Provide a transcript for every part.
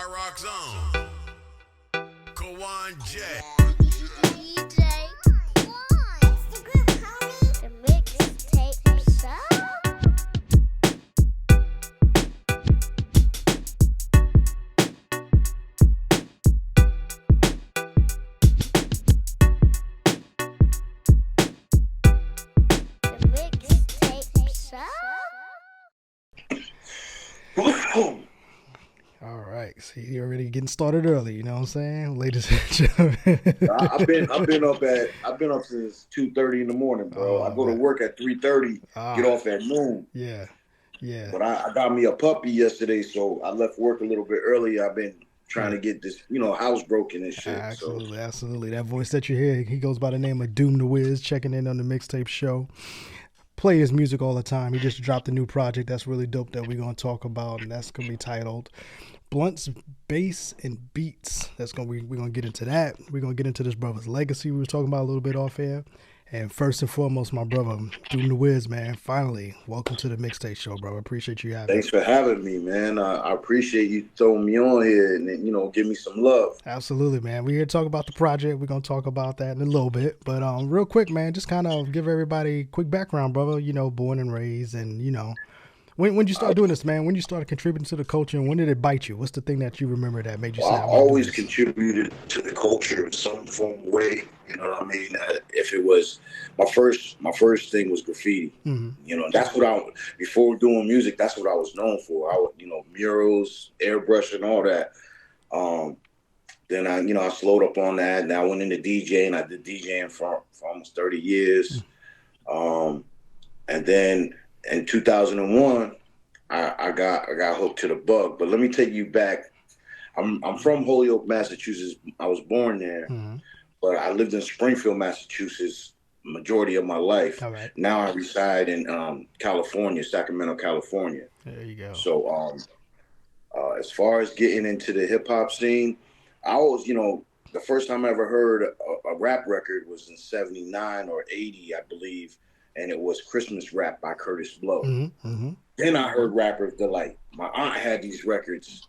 Rock Zone. Kawan J. DJ One. It's the group, homie. The mixtape show. The mixtape show. All right, see, you're already getting started early. You know what I'm saying, ladies and gentlemen. I've been up since 2:30 in the morning, bro. Oh, I go to man. work at 3:30, get off at noon. Yeah. But I got me a puppy yesterday, so I left work a little bit early. I've been trying to get this, house broken and shit. Absolutely. That voice that you hear, he goes by the name of Doomdawiz, checking in on the mixtape show. Play his music all the time. He just dropped a new project that's really dope that we're gonna talk about, and that's gonna be titled Blunts, Bass, and Beats. We're gonna get into that. We're gonna get into this brother's legacy we were talking about a little bit off air. And first and foremost, my brother, Doomdawiz, man, finally, welcome to the mixtape show, bro. I appreciate you having me. Thanks for having me, man. I appreciate you throwing me on here and give me some love. Absolutely, man. We're here to talk about the project. We're gonna talk about that in a little bit. But real quick, man, just kind of give everybody a quick background, brother. Born and raised, and when you start doing this, man, when you started contributing to the culture, and when did it bite you? What's the thing that you remember that made you say, I always contributed to the culture in some form of way. You know what I mean? If it was my first thing was graffiti. Mm-hmm. That's what before doing music, that's what I was known for. I would, murals, airbrush, and all that. Then I slowed up on that, and I went into DJing. I did DJing for almost 30 years. And then in 2001, I got hooked to the bug. But let me take you back. I'm from Holyoke, Massachusetts. I was born there, but I lived in Springfield, Massachusetts, majority of my life. All right. Now I reside in California, Sacramento, California. There you go. So as far as getting into the hip hop scene, I always, the first time I ever heard a rap record was in 79 or 80, I believe. And it was Christmas Rap by Curtis Blow. Mm-hmm. Then I heard Rapper's Delight. My aunt had these records.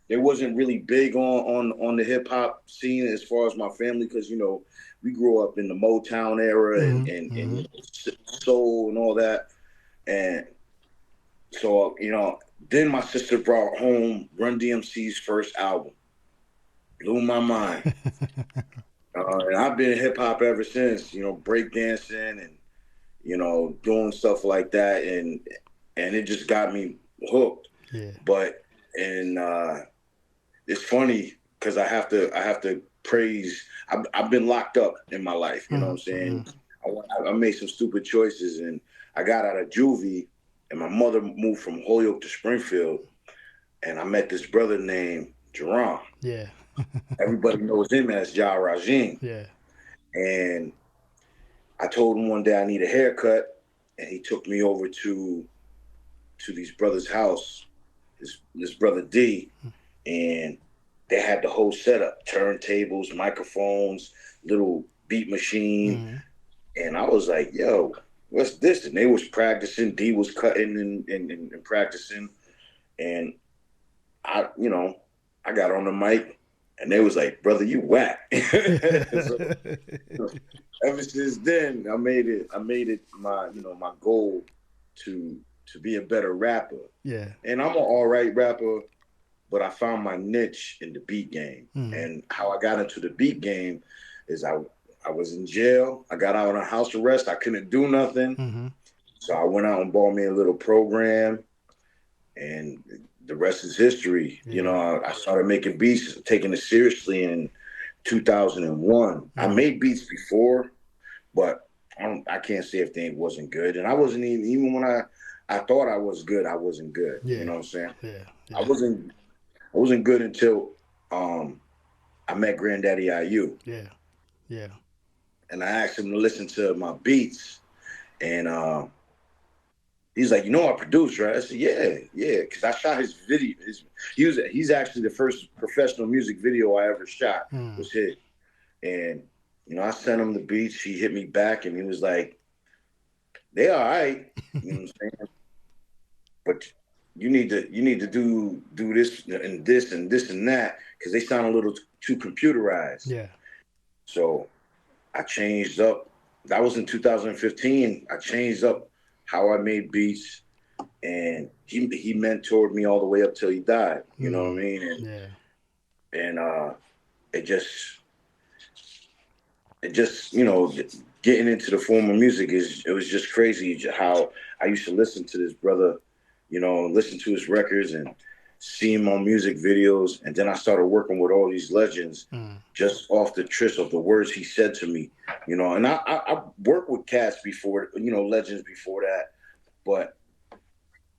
They wasn't really big on the hip hop scene as far as my family, because we grew up in the Motown era and soul and all that. And so then my sister brought home Run DMC's first album. Blew my mind. And I've been hip hop ever since. Breakdancing and doing stuff like that, and it just got me hooked. Yeah. But it's funny because I have to praise. I've been locked up in my life. You know what I'm saying? I made some stupid choices, and I got out of juvie, and my mother moved from Holyoke to Springfield, and I met this brother named Jerron. Yeah. Everybody knows him as Ja Rajin. Yeah. And I told him one day I need a haircut, and he took me over to these brothers' house, this brother D, and they had the whole setup, turntables, microphones, little beat machine. And I was like, yo, what's this? And they was practicing, D was cutting and practicing. And I got on the mic, and they was like, brother, you whack. So, ever since then, I made it my my goal to be a better rapper. Yeah. And I'm an all right rapper, but I found my niche in the beat game. And how I got into the beat game is I was in jail. I got out on house arrest. I couldn't do nothing. So I went out and bought me a little program, and the rest is history. Yeah. I started making beats, taking it seriously in 2001. I made beats before, but I can't say if they wasn't good. And I wasn't even when I thought I was good, I wasn't good. Yeah. You know what I'm saying? Yeah. I wasn't good until I met Grand Daddy I.U. Yeah. Yeah. And I asked him to listen to my beats, and he's like, I produced, right? I said, yeah, because I shot his video. He's actually the first professional music video I ever shot was his. And I sent him the beats. He hit me back, and he was like, "They all right," you know what I'm saying? But you need to do this and this and this and that because they sound a little too computerized. Yeah. So I changed up. That was in 2015. I changed up how I made beats, and he mentored me all the way up till he died. You know what I mean? And it just getting into the form of music it was just crazy how I used to listen to this brother, listen to his records and see him on music videos, and then I started working with all these legends just off the tris of the words he said to me, and I worked with cats before, legends before that, but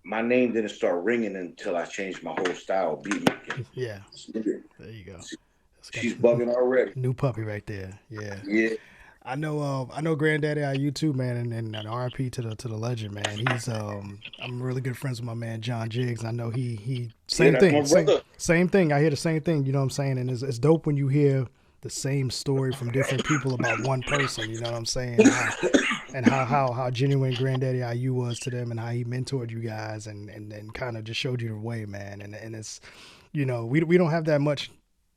my name didn't start ringing until I changed my whole style of beat making. Yeah. There you go. She's bugging already. New puppy right there. Yeah. Yeah. I know Granddaddy I.U too, man, and R.I.P to the legend, man. He's I'm really good friends with my man John Jiggs. I know he same thing. Same thing. I hear the same thing, you know what I'm saying? And it's dope when you hear the same story from different people about one person, you know what I'm saying? And how genuine Granddaddy I.U was to them and how he mentored you guys and kind of just showed you the way, man. And it's, we don't have that much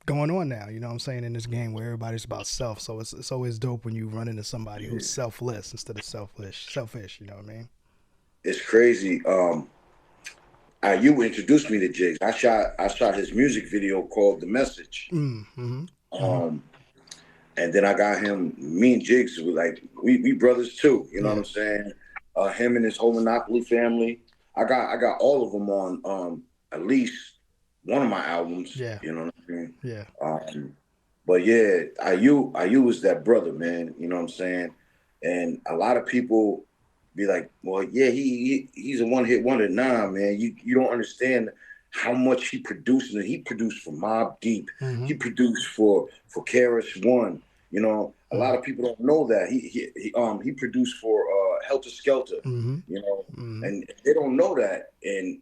going on now, you know what I'm saying, in this game where everybody's about self. So it's always dope when you run into somebody who's selfless instead of selfish, you know what I mean? It's crazy. IU introduced me to Jiggs. I shot his music video called The Message. And then I got him, me and Jiggs were like, we brothers too, you know what I'm saying? Him and his whole Monopoly family. I got all of them on at least one of my albums. Yeah. You know what I mean? Yeah. But yeah, IU was that brother, man. You know what I'm saying? And a lot of people be like, well, yeah, he's a one-hit wonder. Nah, man, you don't understand how much he produced. And he produced for Mobb Deep. He produced for KRS One. You know, a lot of people don't know that he produced for Helter Skelter. You know, and they don't know that. And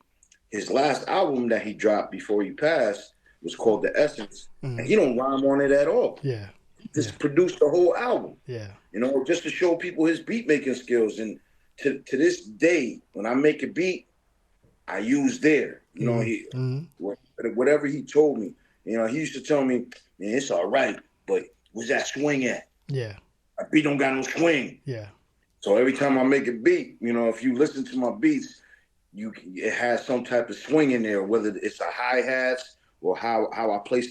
his last album that he dropped before he passed was called The Essence, and he don't rhyme on it at all. Yeah, he just produced the whole album. Yeah, you know, just to show people his beat making skills. And to this day, when I make a beat, I use there. You know, whatever he told me. You know, he used to tell me, "Man, it's all right, but where's that swing at?" Yeah, a beat don't got no swing. Yeah. So every time I make a beat, you know, if you listen to my beats, it has some type of swing in there, whether it's a hi-hats or how I play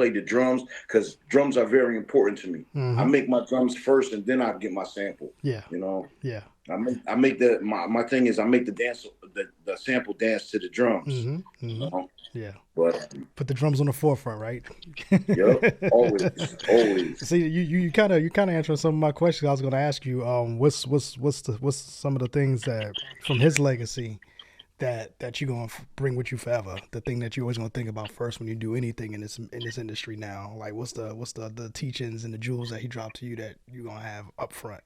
the drums, because drums are very important to me. I make my drums first and then I get my sample. Yeah. You know? Yeah. I make my thing is I make the sample dance to the drums. You know? Yeah. But put the drums on the forefront, right? Yep. Always. See, you kind of answering some of my questions I was going to ask you. What's some of the things that from his legacy that you're going to bring with you forever? The thing that you always going to think about first when you do anything in this industry now. Like what's the teachings and the jewels that he dropped to you that you're going to have up front?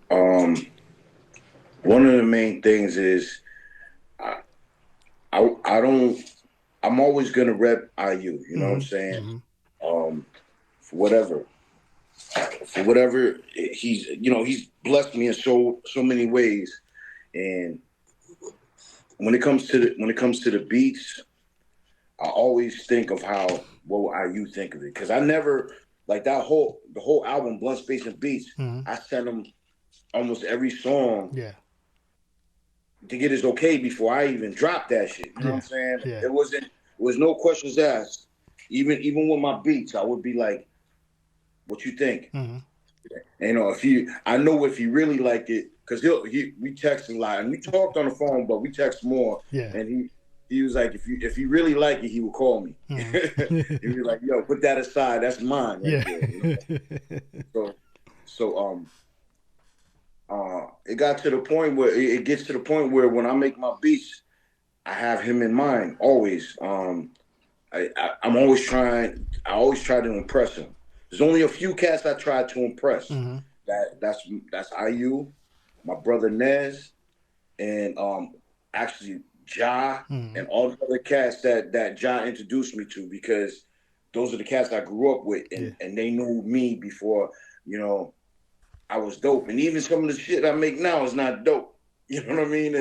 One of the main things is I'm always gonna rep IU, you know what I'm saying? For whatever he's blessed me in so many ways. And when it comes to the beats, I always think of what will IU think of it, because I never, like the whole album Blunt Space and Beats, I sent him almost every song to get his okay before I even dropped that shit. You know what I'm saying? Yeah. It was no questions asked. Even with my beats, I would be like, "What you think?" And, you know, I know if he really liked it, because we text a lot and we talked on the phone, but we text more. Yeah. And he was like, if he really liked it, he would call me. He'd be like, "Yo, put that aside. That's mine." Right there, you know? So it got to the point where it gets to the point where when I make my beats, I have him in mind always. I always try to impress him. There's only a few cats I try to impress. That's IU, my brother Nez, and actually Ja, and all the other cats that Ja introduced me to, because those are the cats I grew up with, and they knew me before, you know, I was dope. And even some of the shit I make now is not dope. You know what I mean?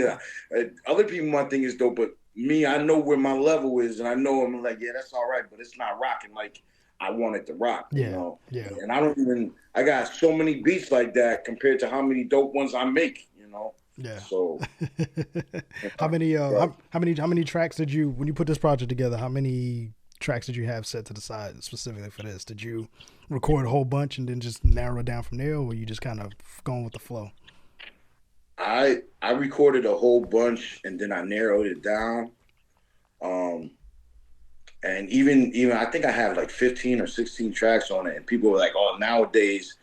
Other people might think it's dope, but me, I know where my level is, and I know I'm like, yeah, that's all right, but it's not rocking like I want it to rock, you Yeah, know? yeah. And I got so many beats like that compared to how many dope ones I make, you know? Yeah. So, how many yeah. how many tracks did you, when you put this project together, how many tracks did you have set to the side specifically for this? Did you record a whole bunch and then just narrow it down from there, or were you just kind of going with the flow? I recorded a whole bunch and then I narrowed it down. Um, and even I think I have like 15 or 16 tracks on it, and people were like, "Oh, nowadays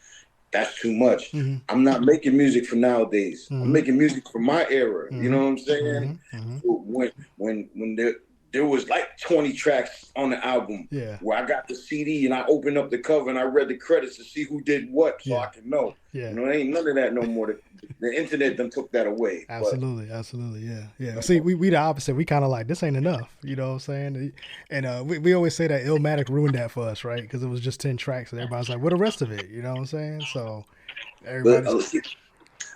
that's too much." Mm-hmm. I'm not making music for nowadays. I'm Mm-hmm. making music for my era. You Mm-hmm. know what I'm saying? Mm-hmm. Mm-hmm. When there was like 20 tracks on the album, Yeah. where I got the CD and I opened up the cover and I read the credits to see who did what, so Yeah. I can know. Yeah. You know, ain't none of that no more. The internet done took that away. Absolutely, absolutely, yeah, yeah. See, we the opposite. We kind of like, this ain't enough, you know what I'm saying? And we always say that Illmatic ruined that for us, right? Because it was just 10 tracks, and everybody's like, "What the rest of it?" You know what I'm saying? So But everybody's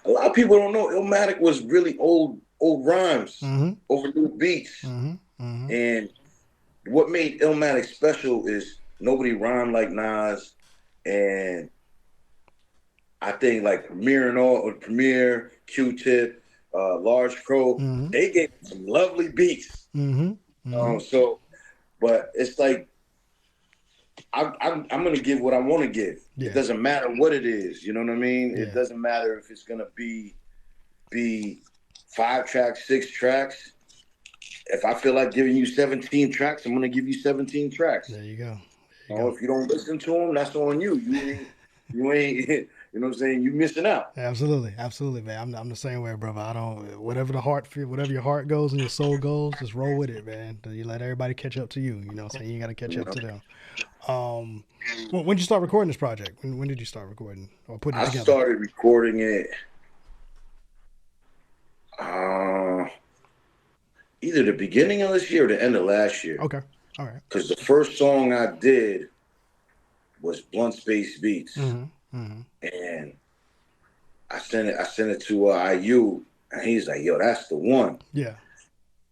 a lot of people don't know Illmatic was really old rhymes mm-hmm, over new beats. mm-hmm, mm-hmm. And what made Illmatic special is nobody rhymed like Nas, and I think like Premier, Q-Tip, Large Crow, Mm-hmm. they gave some lovely beats. Mm-hmm. Mm-hmm. But it's like I'm gonna give what I want to give. Yeah. It doesn't matter what it is. You know what I mean? Yeah. It doesn't matter if it's gonna be 5 tracks, 6 tracks. If I feel like giving you 17 tracks, I'm gonna give you 17 tracks. There you go. If you don't listen to them, that's on you. You ain't. You know what I'm saying? You missing out. Absolutely, absolutely, man. I'm the same way, brother. I don't, whatever the heart feel, whatever your heart goes and your soul goes, just roll with it, man. You let everybody catch up to you. You know what I'm saying? You got to catch up to them. When did you start recording this project? When did you start recording or putting it together? I started recording it either the beginning of this year or the end of last year. Okay, all right. Because the first song I did was Blunt Space Beats. Mm-hmm. Mm-hmm. And I sent it to I.U, and he's like, "Yo, that's the one." Yeah.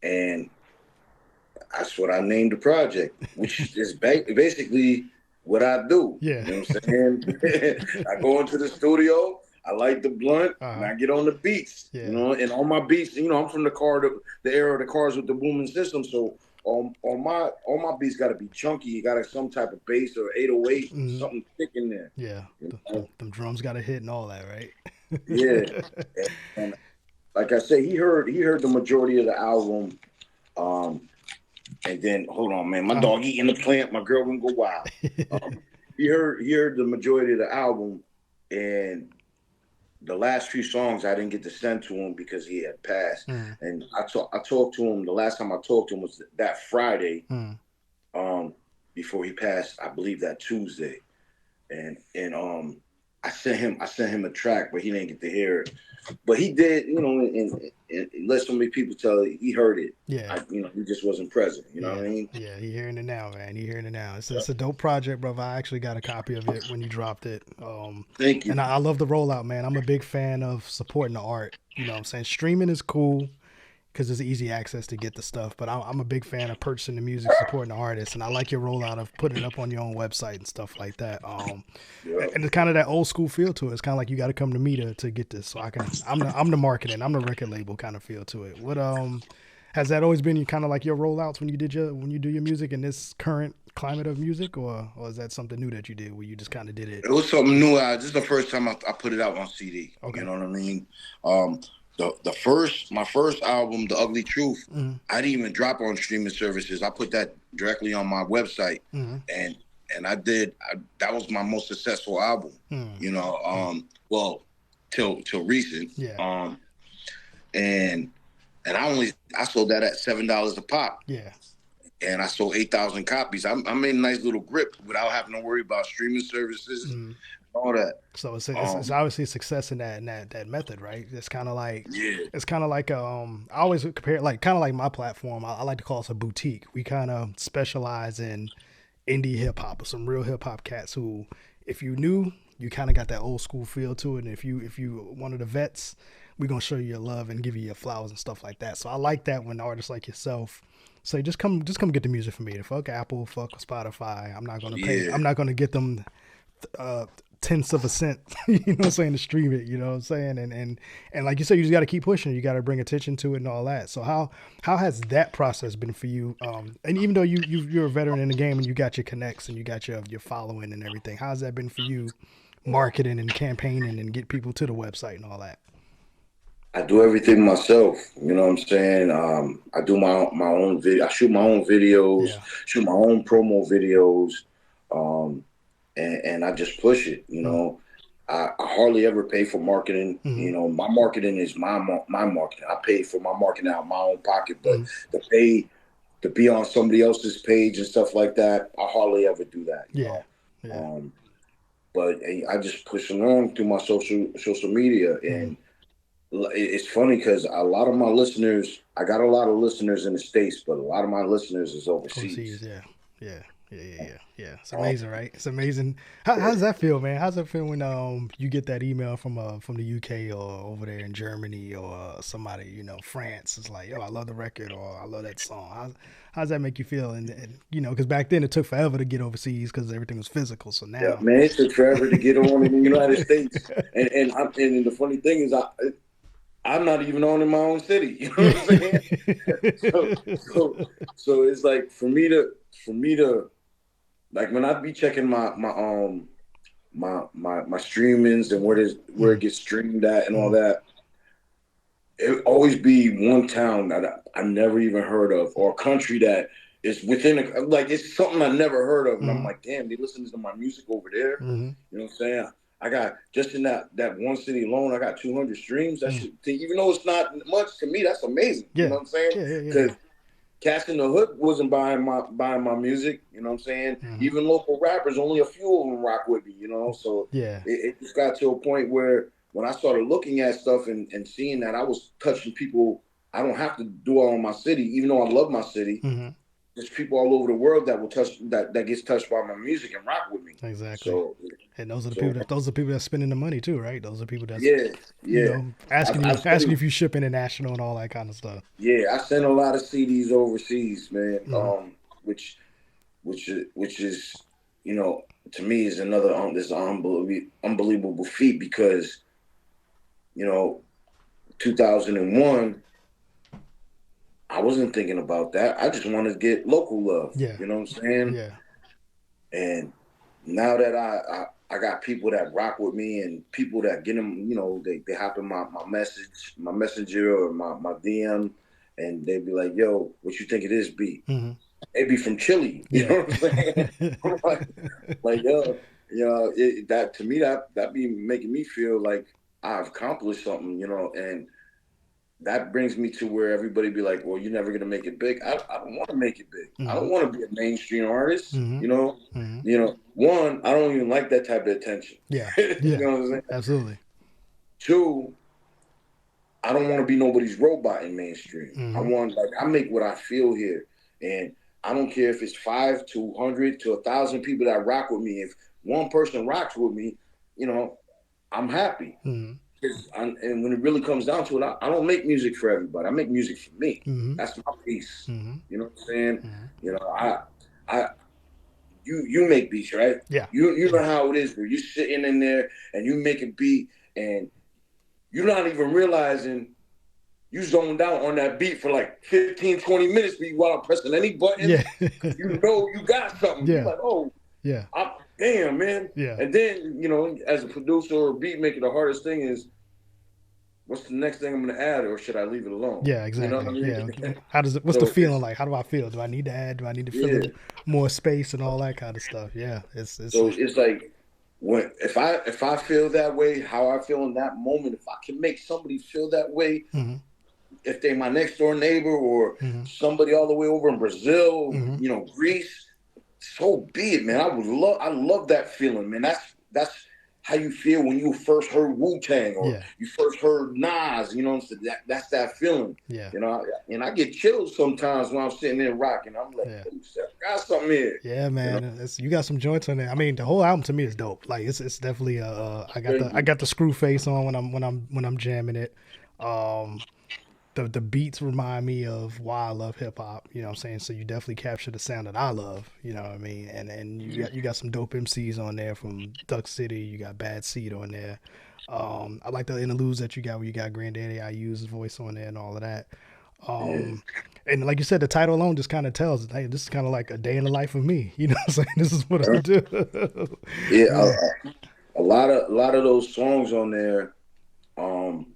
And that's what I named the project, which is basically what I do. Yeah. You know what I'm saying? I go into the studio, I light the blunt, and I get on the beats. Yeah. You know, and on my beats, you know, I'm from the era of the cars with the booming system, so all my beats got to be chunky. You got some type of bass or 808, something thick in there. Yeah, them drums got to hit and all that, right? Yeah, and like I said, he heard the majority of the album, and then hold on, man, my dog eating the plant. My girl gonna go wild. He heard the majority of the album, and the last few songs I didn't get to send to him because he had passed. And I talked to him. The last time I talked to him was that Friday, before he passed. I believe that Tuesday, and I sent him a track, but he didn't get to hear it. But he did, you know, and let so many people tell it, he heard it. Yeah. He just wasn't present. You know what I mean? Yeah, he hearing it now, man. He hearing it now. It's a dope project, brother. I actually got a copy of it when you dropped it. Thank you. And I love the rollout, man. I'm a big fan of supporting the art. You know what I'm saying? Streaming is cool because it's easy access to get the stuff. But I'm a big fan of purchasing the music, supporting the artists. And I like your rollout of putting it up on your own website and stuff like that. And it's kind of that old school feel to it. It's kind of like you got to come to me to get this. So I'm the marketing, I'm the record label kind of feel to it. What has that always been kind of like your rollouts when you do your music in this current climate of music, or is that something new that you did where you just kind of did it? It was something new. This is the first time I put it out on CD. Okay. You know what I mean? My first album, The Ugly Truth, I didn't even drop on streaming services. I put that directly on my website, and that was my most successful album. You know, well, till recent. Yeah. And I sold that at $7 a pop. Yeah. And I sold 8,000 copies. I made a nice little grip without having to worry about streaming services and all that. So it's obviously a success in that method, right? It's kind of like I always compare it like kind of like my platform. I like to call us a boutique. We kind of specialize in indie hip hop or some real hip hop cats who, if you knew, you kind of got that old school feel to it. And if you one of the vets, we're gonna show you your love and give you your flowers and stuff like that. So I like that when artists like yourself say, just come get the music for me. Fuck Apple, fuck Spotify. I'm not gonna pay. Yeah. I'm not gonna get them tenths of a cent, you know what I'm saying, to stream it, you know what I'm saying? And like you said, you just got to keep pushing. You got to bring attention to it and all that. So how has that process been for you? And even though you're a veteran in the game and you got your connects and you got your following and everything, how's that been for you, marketing and campaigning and get people to the website and all that? I do everything myself. You know what I'm saying? I do my own video. I shoot my own videos, shoot my own promo videos. And I just push it, you know. I hardly ever pay for marketing. You know, my marketing is my marketing. I pay for my marketing out of my own pocket, but to be on somebody else's page and stuff like that, I hardly ever do that. You know? But I just push along through my social media, and it's funny because a lot of my listeners, I got a lot of listeners in the States, but a lot of my listeners is overseas. Yeah. It's amazing, right? It's amazing. How does that feel, man? How's it feel when you get that email from the UK or over there in Germany or somebody, you know, France? It's like, yo, I love the record or I love that song. How does that make you feel? And you know, because back then it took forever to get overseas because everything was physical. So now, man, it took forever to get on in the United States. And the funny thing is, I'm not even on in my own city. You know what I'm saying? so it's like for me to like when I be checking my streamings and where it gets streamed at and all that, it always be one town that I never even heard of, or a country that is within it's something I never heard of, and I'm like, damn, they listen to my music over there. You know what I'm saying? I got just in that one city alone, I got 200 streams. That shit, even though it's not much to me, that's amazing. You know what I'm saying? Because Cats in the Hood wasn't buying my music. You know what I'm saying? Even local rappers, only a few of them rock with me. You know, so it just got to a point where when I started looking at stuff and seeing that I was touching people, I don't have to do it on my city, even though I love my city. There's people all over the world that will touch that gets touched by my music and rock with me. Exactly. So, and those are the people. Those are people that's spending the money too, right? Those are people that's you know, asking if you ship international and all that kind of stuff. Yeah, I send a lot of CDs overseas, man. Which is, you know, to me is another this unbelievable feat because, you know, 2001. I wasn't thinking about that. I just wanted to get local love. You know what I'm saying? Yeah. And now that I got people that rock with me and people that get them, you know, they hop in my messenger or my DM, and they be like, "Yo, what you think of this beat?" It be from Chile. You know what I'm saying? like yo, you know, that to me that be making me feel like I've accomplished something, you know, and that brings me to where everybody be like, well, you're never gonna make it big. I don't want to make it big. I don't want to be a mainstream artist. You know, you know. One, I don't even like that type of attention. You know what I'm saying? Absolutely. Two, I don't want to be nobody's robot in mainstream. I make what I feel here, and I don't care if it's 5 to 100 to 1,000 people that rock with me. If one person rocks with me, you know, I'm happy. And when it really comes down to it, I don't make music for everybody. I make music for me. That's my piece. You know what I'm saying? You know, you make beats, right? You know how it is where you're sitting in there and you make a beat and you're not even realizing you zoned out on that beat for like 15, 20 minutes while I'm pressing any button. You know you got something. You're like, oh, damn, man. And then, you know, as a producer or a beat maker, the hardest thing is, what's the next thing I'm going to add, or should I leave it alone? Exactly. You know what I mean? What's the feeling like? How do I feel? Do I need to add? Do I need to fill in more space and all that kind of stuff? It's like if I feel that way, how I feel in that moment, if I can make somebody feel that way, if they my next door neighbor or somebody all the way over in Brazil, you know, Greece, so be it, man. I love that feeling, man. That's how you feel when you first heard Wu-Tang or you first heard Nas, you know what I'm saying? That's that feeling. You know, and I get chills sometimes when I'm sitting there rocking. I'm like, I got something here. Yeah, man. You know? You got some joints on there. I mean, the whole album to me is dope. Like it's definitely I got the screw face on when I'm jamming it. The beats remind me of why I love hip hop. You know what I'm saying? So you definitely capture the sound that I love. You know what I mean? And you got some dope MCs on there from Duck City. You got Bad Seed on there. I like the interludes that you got where you got Grand Daddy I.U's voice on there and all of that. Yeah. And like you said, the title alone just kind of tells, hey, this is kind of like a day in the life of me. You know what I'm saying? This is what I do. Yeah, Yeah. a lot of those songs on there, um,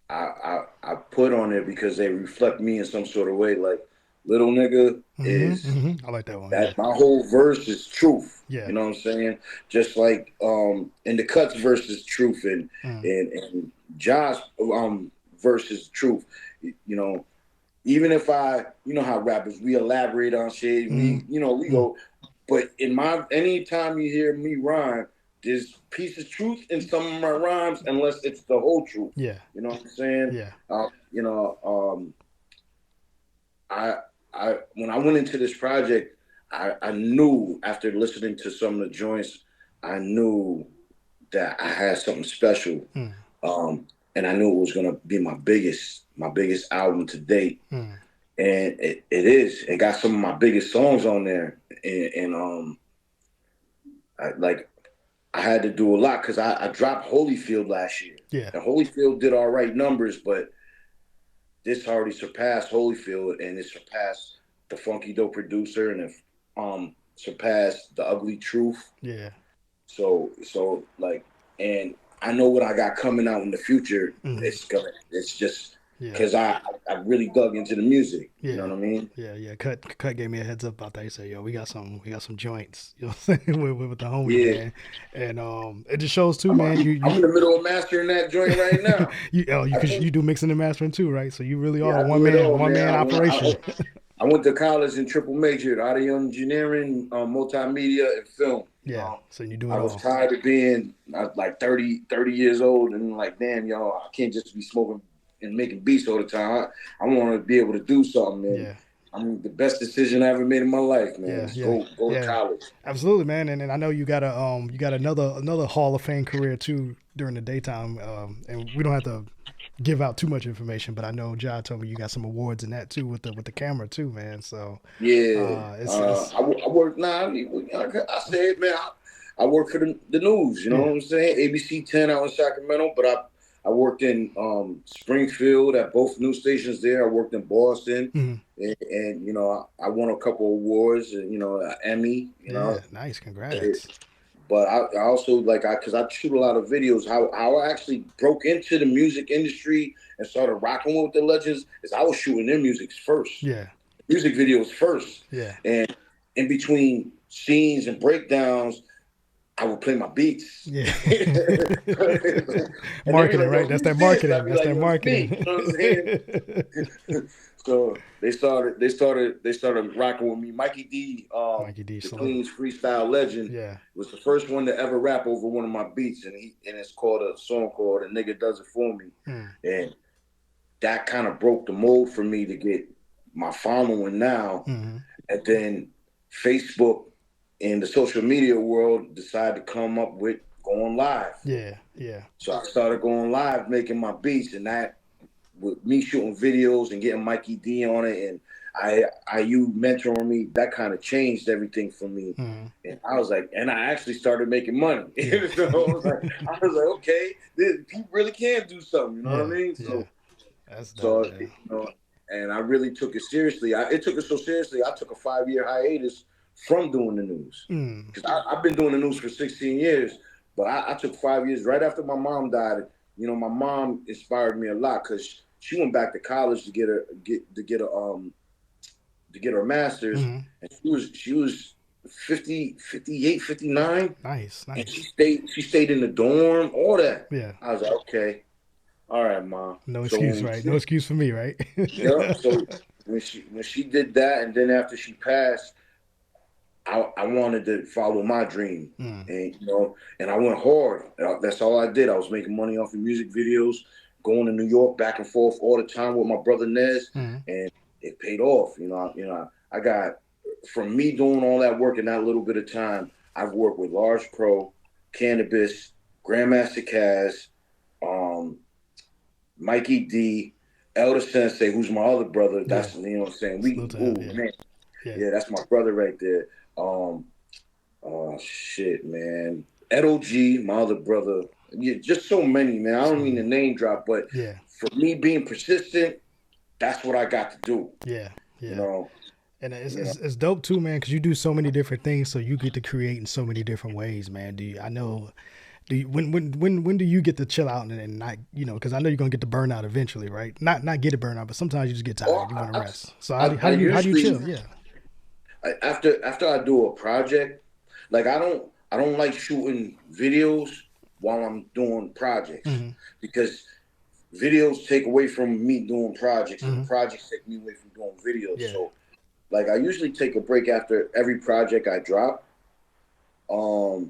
I put on there because they reflect me in some sort of way. Like Little Nigga is I like that one. Yeah. that my whole verse is truth. Yeah. You know what I'm saying? Just like in the Cuts verse is truth, and Mm. and Josh verse is truth. You know, even if you know how rappers, we elaborate on shit, we Mm. go, but anytime you hear me rhyme, there's piece of truth in some of my rhymes, unless it's the whole truth. Yeah. You know what I'm saying? Yeah. You know, I, when I went into this project, I knew after listening to some of the joints, I knew that I had something special. Mm. And I knew it was gonna be my biggest album to date. Mm. And it is. It got some of my biggest songs on there, and I had to do a lot because I dropped Holyfield last year, Yeah. and Holyfield did all right numbers, but this already surpassed Holyfield, and it surpassed the Funky Dope Producer, and it surpassed the Ugly Truth. Yeah. So like, and I know what I got coming out in the future. Mhm. It's just Yeah. because I really dug into the music. Yeah. You know what I mean? Yeah. Cut gave me a heads up about that. He said, "Yo, we got some joints." You know what I'm saying? with the homie, Yeah. man. And it just shows too, I'm man. I'm in the middle of mastering that joint right now. you do mixing and mastering too, right? So you really are Yeah, a I do it all, one man man. operation. I went to college and triple majored audio engineering, multimedia, and film. You Yeah. know, So you do it I was all. tired of being like 30 years old and like, damn, y'all, I can't just be smoking and making beats all the time. I want to be able to do something. And Yeah. I mean, the best decision I ever made in my life, man, Yeah, is yeah, go to yeah, college. absolutely, man. And I know you got another Hall of Fame career too during the daytime. And we don't have to give out too much information, but I know John told me you got some awards in that too with the camera too, man. So Yeah, it's I work now. I said, man, I work for the news. You know what yeah, I'm saying? ABC 10 out in Sacramento, but I worked in Springfield at both news stations there. I worked in Boston, mhm. and you know, I won a couple awards, and you know, Emmy. You know, Yeah, nice, congrats. but I also like because I shoot a lot of videos. How I actually broke into the music industry and started rocking with the legends is I was shooting their music first, Yeah, music videos first, yeah, and in between scenes and breakdowns, I would play my beats. yeah. And they be Marketing, like, "Yo, right? That's that who's this?" I'd marketing. be That's like, that "Yo, it's me." marketing. You know what I'm saying? So they started rocking with me. Mikey D, Mikey D. the Salute. Queens freestyle legend, Yeah, was the first one to ever rap over one of my beats, and it's called a song called "A Nigga Does It For Me," mm. and that kind of broke the mold for me to get my following now. hmm And then Facebook and the social media world decided to come up with going live. Yeah, yeah, So I started going live, making my beats, and that with me shooting videos and getting Mikey D on it, and I.U mentoring me, that kind of changed everything for me. mm. And I was like, and I actually started making money. Yeah. So I was like, okay, people really can do something. You know what I Yeah, mean? yeah. That's So dope, man. and I really took it seriously. It took it so seriously. I took a 5-year hiatus from doing the news Mm. because I've been doing the news for 16 years, but I took 5 years right after my mom died. You know, my mom inspired me a lot because she went back to college to get her master's, hmm and she was 50, 58, 59, Nice, and she nice. stayed in the dorm, all that. Yeah. I was like, okay, all right, mom. No So excuse, when right? she, No excuse for me, right? yeah, so when she did that, and then after she passed, I wanted to follow my dream, Mm. and I went hard. That's all I did. I was making money off of music videos, going to New York back and forth all the time with my brother Nez, Mm. and it paid off. I got from me doing all that work in that little bit of time. I've worked with Large Pro, Cannabis, Grandmaster Caz, um, Mikey D, Elder Sensei, who's my other brother. That's you know what I'm saying. Man, yeah, that's my brother right there. Oh shit, man. Edo G, my other brother. Yeah, just so many, man. I don't mean to name drop, but for me being persistent, that's what I got to do. Yeah. You know. And it's dope too, man, because you do so many different things, so you get to create in so many different ways, man. When do you get to chill out and not, you know, because I know you're gonna get the burnout eventually, right? Not get a burnout, but sometimes you just get tired, you want to rest. So how do you chill? Yeah. After I do a project, like I don't like shooting videos while I'm doing projects because videos take away from me doing projects and projects take me away from doing videos. Yeah. So like I usually take a break after every project I drop. Or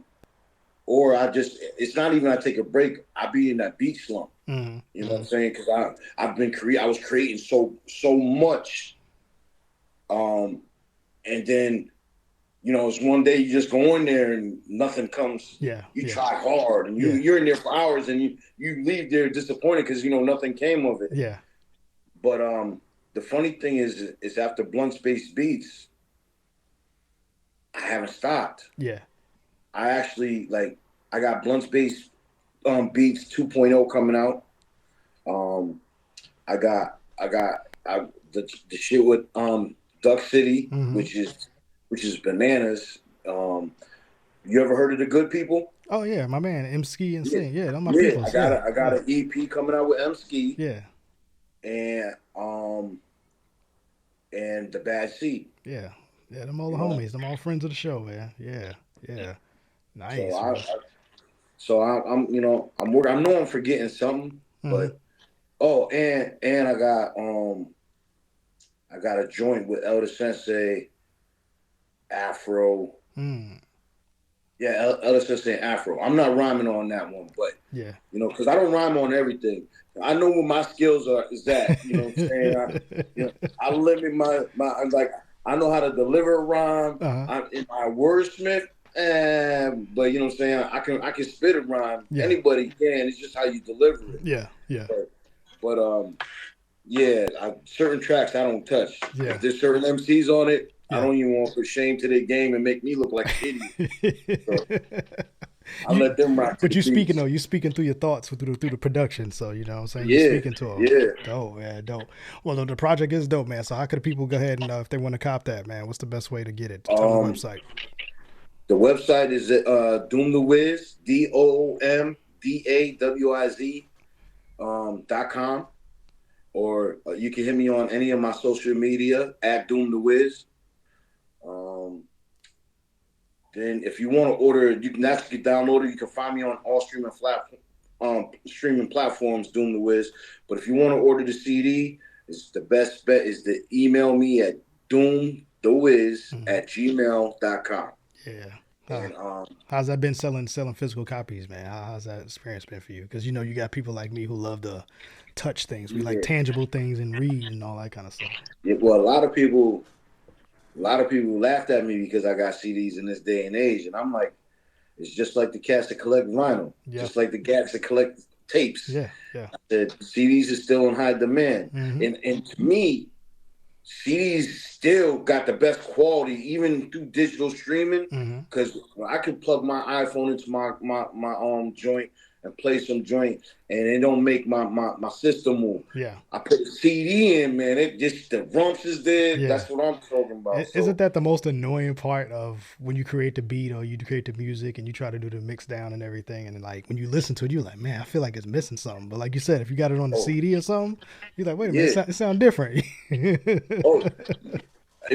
it's not even I take a break, I be in that beat slump. You know what I'm saying? Because I was creating so much. And then, you know, it's one day you just go in there and nothing comes. Yeah. You try hard and you're in there for hours and you leave there disappointed because, you know, nothing came of it. Yeah. But the funny thing is after Blunt Space Beats, I haven't stopped. Yeah. I actually I got Blunt Space Beats 2.0 coming out. I got the shit with Duck City, which is bananas. You ever heard of the Good People? Oh yeah, my man M Ski and Sing. Yeah, those my people. I got an EP coming out with M Ski. Yeah. And the Bad Seed. Yeah. Yeah, them all the homies. Them all friends of the show, man. Yeah. Yeah. Nice. So I'm you know, I'm working. I know I'm forgetting something, but and I got a joint with Elder Sensei, Afro. Yeah, Elder Sensei and Afro. I'm not rhyming on that one, but you know, because I don't rhyme on everything. I know what my skills is at. You know what I'm saying? I limit my I know how to deliver a rhyme. I'm in my wordsmith. But you know what I'm saying? I can spit a rhyme. Yeah. Anybody can. It's just how you deliver it. Yeah, yeah. But certain tracks I don't touch. Yeah. If there's certain MCs on it, I don't even want to put shame to their game and make me look like an idiot. So I let them rock. But you speaking through your thoughts through the production. So you know what I'm saying? You're speaking to them. Yeah. Dope, man. Dope. Well, the project is dope, man. So how could people go ahead and if they want to cop that, man, what's the best way to get it? Tell me the website. The website is Doomdawiz, DOOMDAWIZ or you can hit me on any of my social media at Doomdawiz. Then if you want to order, you can actually download it. You can find me on all streaming platforms, Doomdawiz. But if you want to order the CD, it's the best bet is to email me at doomdawiz@gmail.com. Yeah. How's that been selling physical copies, man? How's that experience been for you? Because you know you got people like me who love to touch things. We like tangible things and read and all that kind of stuff. Yeah, well, a lot of people laughed at me because I got CDs in this day and age, and I'm like, it's just like the cats that collect vinyl, just like the cats that collect tapes. Yeah, yeah. The CDs is still in high demand, and to me, CDs still got the best quality, even through digital streaming, because I can plug my iPhone into my joint and play some joint, and it don't make my system move. Yeah, I put a CD in, man. It just the rumps is there. Yeah. That's what I'm talking about. Isn't that the most annoying part of when you create the beat or you create the music and you try to do the mix down and everything, and like when you listen to it, you're like, man, I feel like it's missing something. But like you said, if you got it on the CD or something, you're like, wait a minute, it sound different. If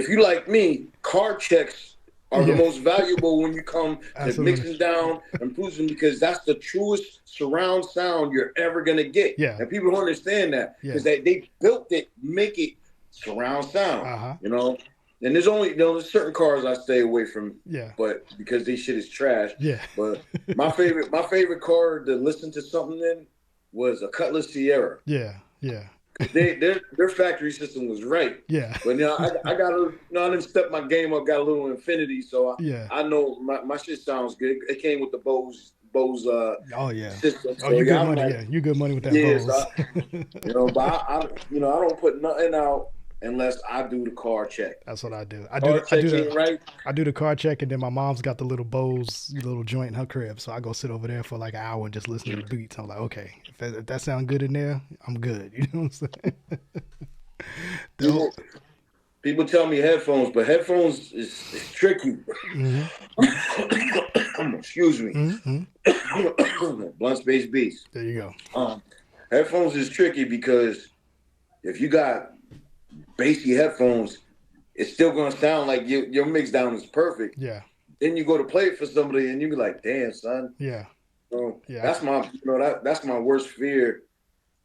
you like me, card checks are the most valuable when you come to mixing down and producing, because that's the truest surround sound you're ever gonna get. Yeah. And people don't understand that because they built it, make it surround sound. You know, and there's only there's certain cars I stay away from. Yeah. But because this shit is trash. Yeah. But my favorite car to listen to something in was a Cutlass Sierra. Yeah. Yeah. Their factory system was right. Yeah. But you know, I got a, I didn't step my game up, got a little Infinity, so I know my shit sounds good. It came with the Bose Bose Oh yeah. system. Oh, So you yeah, good I'm money. like, Yeah, you good money with that yeah, Bose. but I don't put nothing out unless I do the car check. That's what I do. Car check ain't right. I do the car check, and then my mom's got the little Bose little joint in her crib, so I go sit over there for like an hour and just listen to the beats. I'm like, okay, if that sounds good in there, I'm good. You know what I'm saying? People tell me headphones, but headphones is tricky. Excuse me. Blunt Space Beats. There you go. Headphones is tricky because if you got bassy headphones, it's still gonna sound like your mix down is perfect. Yeah. Then you go to play it for somebody and you be like, damn, son. Yeah. So Yeah. That's my worst fear,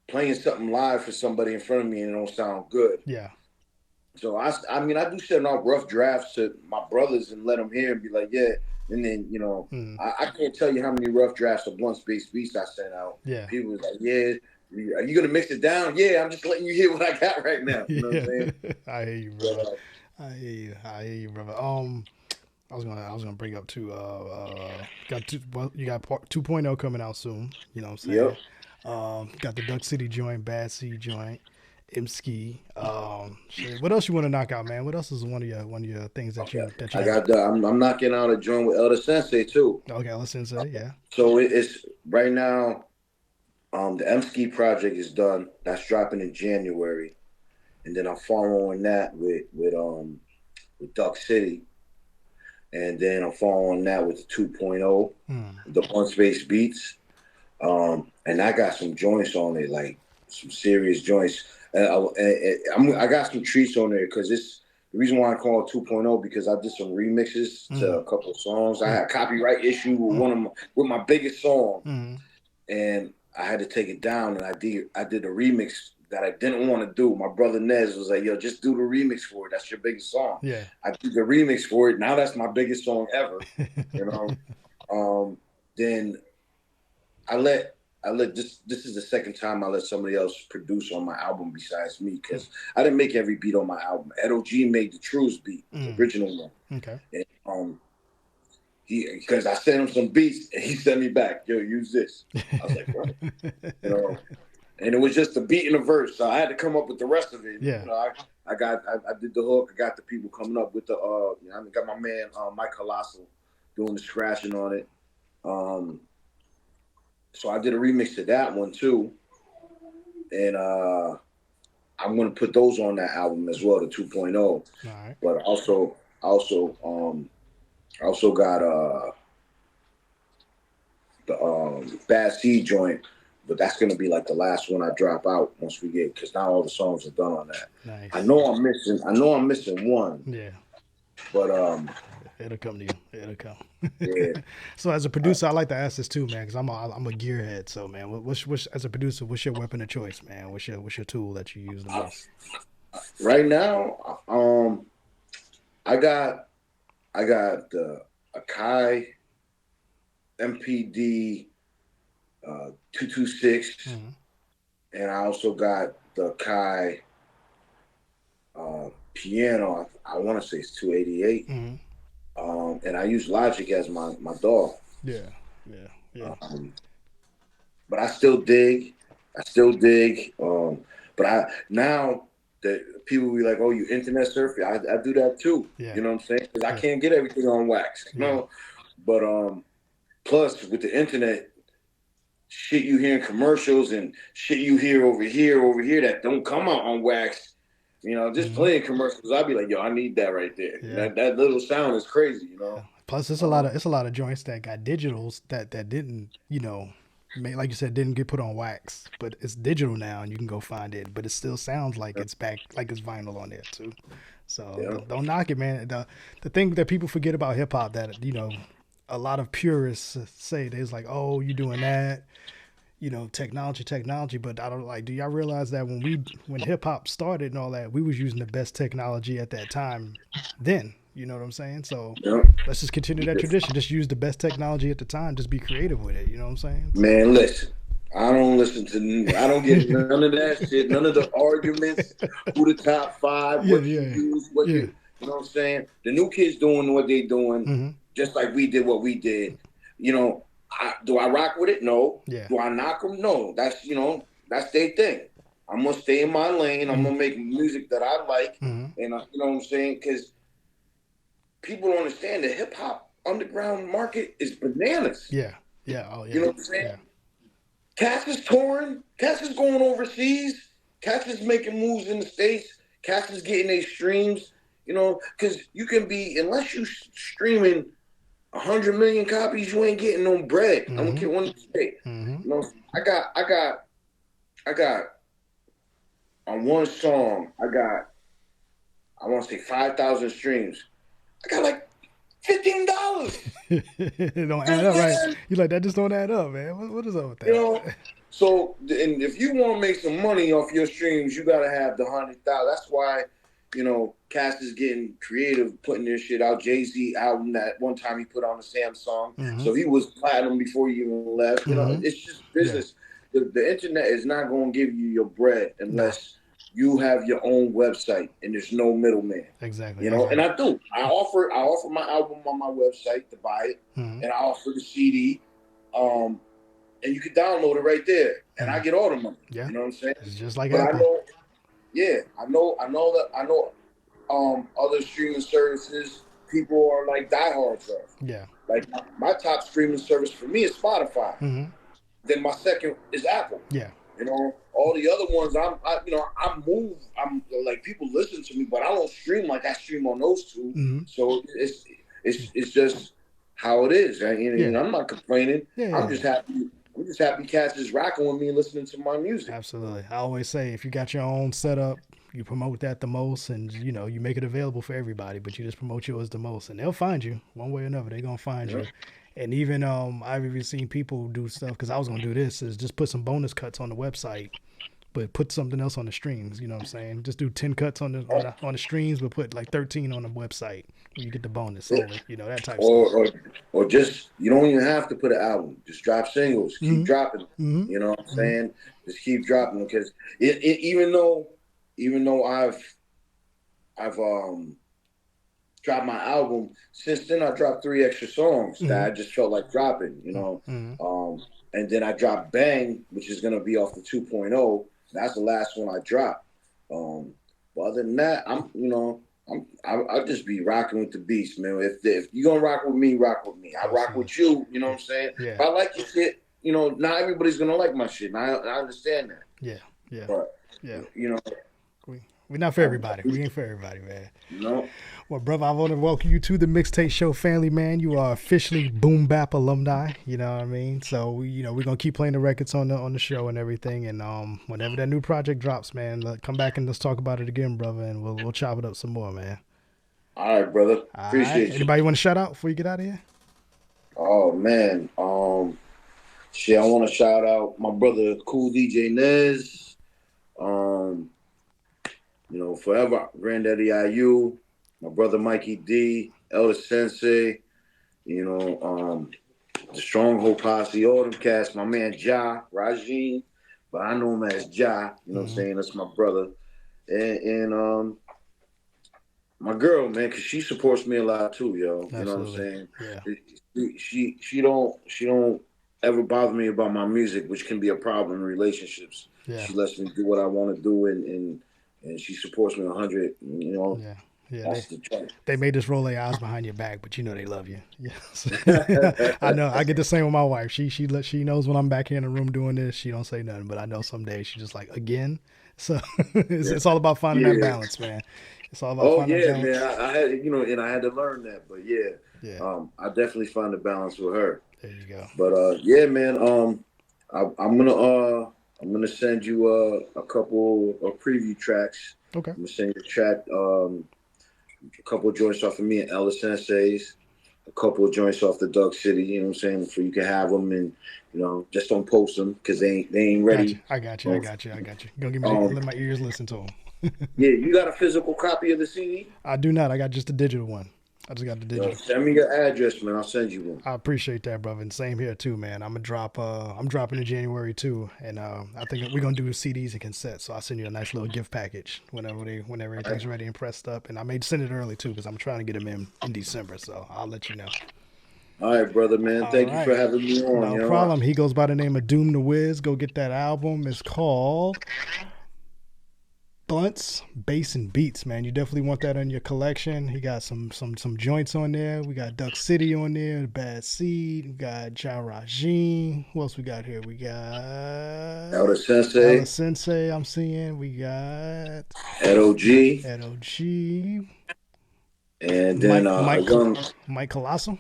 playing something live for somebody in front of me and it don't sound good. Yeah. So I do send out rough drafts to my brothers and let them hear and be like, yeah. And then, I can't tell you how many rough drafts of Blunt Space Beats I sent out. Yeah. People was like, yeah, are you gonna mix it down? Yeah, I'm just letting you hear what I got right now. You know what I'm saying? I hear you, brother. I hear you, brother. I was gonna bring up too. You got part 2.0 coming out soon. You know what I'm saying? Yep. Got the Duck City joint, Bad Seed joint, M-Ski. What else you want to knock out, man? What else is one of your things that you I got I'm knocking out a joint with Elder Sensei too. Okay, Elder Sensei, yeah. So it's right now. The M-Ski project is done. That's dropping in January, and then I'm following that with Duck City. And then I'm following that with the 2.0, the Blunt Space Beats. And I got some joints on it, like some serious joints. I got some treats on there because it's the reason why I call it 2.0 because I did some remixes to a couple of songs. I had a copyright issue with my biggest song, and I had to take it down. And I did a remix that I didn't want to do. My brother Nez was like, yo, just do the remix for it. That's your biggest song. Yeah. I did the remix for it. Now that's my biggest song ever. Then I let this is the second time I let somebody else produce on my album besides me, because I didn't make every beat on my album. Ed O.G. made the Trues beat, the original one. Okay. And, because I sent him some beats and he sent me back, yo, use this. I was like, what? And it was just the beat and the verse, so I had to come up with the rest of it. Yeah. I did the hook. I got the people coming up with the. I got my man Mike Colossal doing the scratching on it. So I did a remix to that one too, and I'm gonna put those on that album as well, the 2.0. All right. But I also got the Bad Seed joint. But that's gonna be like the last one I drop out once we get, because now all the songs are done on that. Nice. I know I'm missing one. Yeah. But it'll come to you. It'll come. Yeah. So as a producer, I like to ask this too, man, because I'm a gearhead. So man, what's as a producer, what's your weapon of choice, man? What's your tool that you use the most? Right now, I got the Akai MPD 226, and I also got the Kai piano. I want to say it's 288, and I use Logic as my DAW. Yeah. But I still dig. But now that people be like, "Oh, you internet surfing," I do that too. Yeah. You know what I'm saying? Because I can't get everything on wax. But plus with the internet, shit you hear in commercials and shit you hear over here that don't come out on wax. Just playing commercials, I'd be like, yo, I need that right there. Yeah. That little sound is crazy, Plus, it's a lot of joints that got digitals that didn't, like you said, didn't get put on wax, but it's digital now and you can go find it. But it still sounds like it's back, like it's vinyl on there too. So don't knock it, man. The thing that people forget about hip hop that a lot of purists say there's like, oh, you doing that, technology, but I don't do y'all realize that when hip hop started and all that, we was using the best technology at that time then, you know what I'm saying? So let's just continue that tradition. Just use the best technology at the time, just be creative with it, you know what I'm saying? Man, listen, I don't get none of that shit, none of the arguments, who the top five, what you use, you know what I'm saying? The new kids doing what they doing, just like we did what we did. Do I rock with it? No. Yeah. Do I knock them? No. That's that's their thing. I'm gonna stay in my lane. I'm gonna make music that I like, and you know what I'm saying? Because people don't understand the hip hop underground market is bananas. Yeah. Yeah. Oh yeah. You know what I'm saying? Yeah. Cats is touring. Cats is going overseas. Cats is making moves in the States. Cats is getting their streams. You know, because you can be, unless you streaming 100 million copies, you ain't getting no bread. I'm gonna keep one say. You know, I got on one song, I want to say 5,000 streams. I got like $15. It don't add up, right? You like that just don't add up, man. What is up with that? You know, so and if you want to make some money off your streams, you gotta have the 100,000. That's why, you know, Cass is getting creative, putting their shit out. Jay-Z album that one time he put on the Samsung, so he was platinum before he even left. You know, it's just business. Yeah. The internet is not going to give you your bread unless you have your own website and there's no middleman. Exactly. You know, and I do. I offer my album on my website to buy it, and I offer the CD, and you can download it right there, and I get all the money. Yeah. You know what I'm saying? It's just like but Apple. I know other streaming services people are like diehards of. Yeah. Like my top streaming service for me is Spotify. Then my second is Apple. Yeah. You know, all the other ones I'm like people listen to me, but I don't stream like I stream on those two. So it's just how it is. And I'm not complaining. I'm just happy. I'm just happy Cass is rocking with me and listening to my music. Absolutely. I always say if you got your own setup, you promote that the most, and you know you make it available for everybody, but you just promote yours the most, and they'll find you one way or another. They're gonna find you. And even I've even seen people do stuff because I was gonna do this is just put some bonus cuts on the website, but put something else on the streams. You know what I'm saying? Just do 10 cuts on the streams, but put like 13 on the website. You get the bonus only. You know that type of stuff. Or just you don't even have to put an album. Just drop singles. Keep dropping. You know what I'm saying? Just keep dropping because even though I've dropped my album, since then I dropped 3 extra songs that I just felt like dropping, you know. And then I dropped Bang, which is gonna be off the 2.0. That's the last one I dropped. But other than that, I'll just be rocking with the beast, man. If you're gonna rock with me, rock with me. I rock with you, you know what I'm saying? Yeah. If I like your shit, you know, not everybody's gonna like my shit. And I understand that. Yeah. But you know, we're not for everybody. We ain't for everybody, man. No. Well, brother, I want to welcome you to the Mixtape Show family, man. You are officially Boom Bap alumni. You know what I mean? So, we're going to keep playing the records on the show and everything. And whenever that new project drops, man, come back and let's talk about it again, brother. And we'll chop it up some more, man. All right, brother. Appreciate you. Anybody want to shout out before you get out of here? Oh, man. I want to shout out my brother, Cool DJ Nez. You know, forever, Grand Daddy I.U, my brother Mikey D, Elder Sensei, you know, the Stronghold Posse, all them cats, my man Ja, Rajin, but I know him as Ja, you know what I'm saying? That's my brother. And my girl, man, because she supports me a lot too, yo. Absolutely. You know what I'm saying? Yeah. She don't ever bother me about my music, which can be a problem in relationships. Yeah. She lets me do what I want to do and she supports me 100, you know. Yeah, they may just roll their eyes behind your back, but you know they love you. Yes. I know. I get the same with my wife. She knows when I'm back here in the room doing this, she don't say nothing, but I know some days she's just like, again. So it's all about finding that balance, man. It's all about finding that balance. Man. I had, you know, and I had to learn that, but I definitely find the balance with her. There you go. But man, I'm gonna send you a couple of preview tracks. Okay. I'm gonna send you a track, a couple of joints off of me and Ellis Sensei's, a couple of joints off the Dug City. You know what I'm saying? So you can have them and you know just don't post them because they ain't ready. I got you. Gonna give me let my ears listen to them. Yeah, you got a physical copy of the CD? I do not. I got just a digital one. I just got the digital. Send me your address, man. I'll send you one. I appreciate that, brother. And same here too, man. I'm dropping in January too, and I think we're gonna do CDs and cassettes. So I'll send you a nice little gift package whenever everything's ready and pressed up. And I may send it early too because I'm trying to get them in December. So I'll let you know. All right, brother, man. All Thank you for right. having me on. No you know? problem. He goes by the name of Doomdawiz. Go get that album. It's called Blunts, Bass, and Beats, man. You definitely want that in your collection. He got some joints on there. We got Duck City on there, Bad Seed. We got Ja Rajim. Who else we got here? We got Elder Sensei, Ella Sensei, I'm seeing. We got Ed OG, Ed OG. and then Mike Colossal.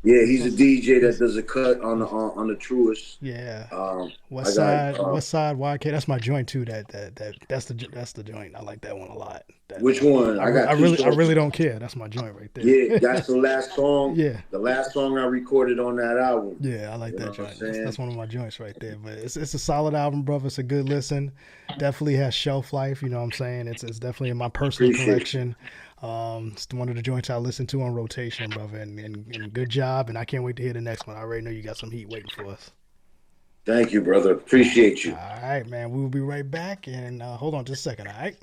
Yeah, he's a DJ that does a cut on the Truest. Yeah. I West Side YK. That's my joint too. That's the joint. I like that one a lot. Which one? I really don't care. That's my joint right there. Yeah, that's the last song. Yeah. The last song I recorded on that album. Yeah, I like that joint. That's one of my joints right there. But it's a solid album, brother. It's a good listen. Definitely has shelf life. You know what I'm saying? It's definitely in my personal collection. It's one of the joints I listen to on rotation, brother, and good job, and I can't wait to hear the next one. I already know you got some heat waiting for us. Thank you, brother. Appreciate you. All right, man. We will be right back, and hold on just a second, all right?